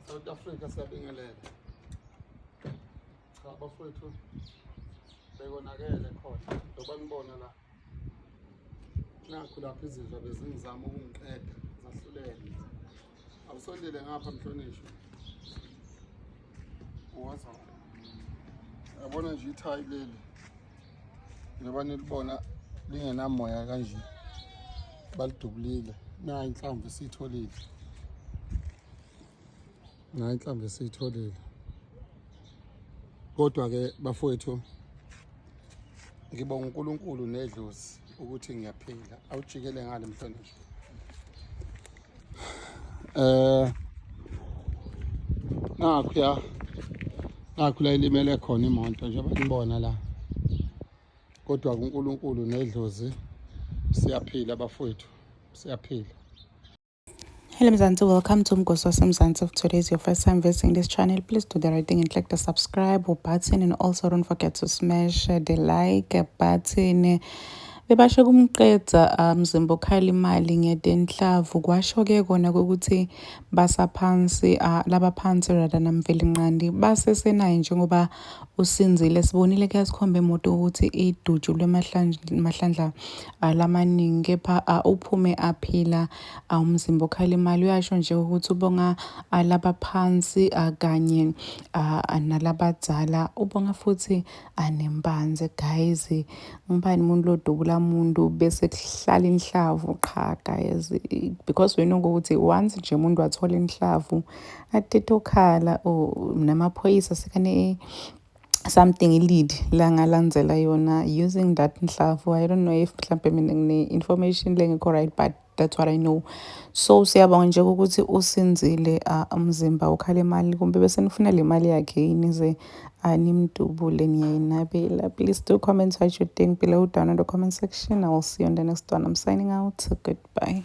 South Africa siyabingelela. Cha bafowethu bekonakele khona njengoba nibona la. Nakho lapha izizwa bezingizama ukungiqeda zahluleke. Awusondele ngapha mhlonishwa. Uwaza. Yabona nje ithayi leli. Njengoba nilibona lingenamoya kanje. Balidubulile. Na inhlamvu esitholile. Na inhlamvu esitholile. Kodwa ke bafowethu ngibonga uNkulunkulu nedlozi ukuthi ngiyaphila. Awujikele ngale mhlonishwa. Nakho la ilimele khona imoto njengoba nibona la. Kodwa uNkulunkulu nedlozi siyaphila bafowethu. Siyaphila. Hello Mzansi, welcome to Mgosi Mzansi. If today is your first time visiting this channel, please do the right thing and click the subscribe button, and also don't forget to smash the like button. Bebasho kumqedza mzimba okhala imali ngedenhlavu kwasho-ke kona ukuthi basaphansi laba phansi rather namveli nqandi basesenayo njengoba usinzile sibonile kuyasikhomba imoto ukuthi idutshulwe amahlandla lamaningi kepha uphume aphila umzimba okhala imali uyasho nje ukuthi ubonga laba phansi kanye nalabadzala ubonga futhi anembanze guys ngibani umuntu lodubula muntu bese kuhlala inhlavu cha guys because we know ukuthi once nje umuntu wathola inhlavu atitokhala namaphoyisa sekane something lead la ngalandzela yona using that inhlavu. I don't know if mhlambe mina ngine information lengekho right, but that's what I know. So siyabonga nje ukuthi usinzile umzimba ukhala imali kumbe bese nifuna le mali yakhe inize nimdubule niyayinabela. Please do comment what you think below down in the comment section. I will see you on the next one. I'm signing out. Goodbye.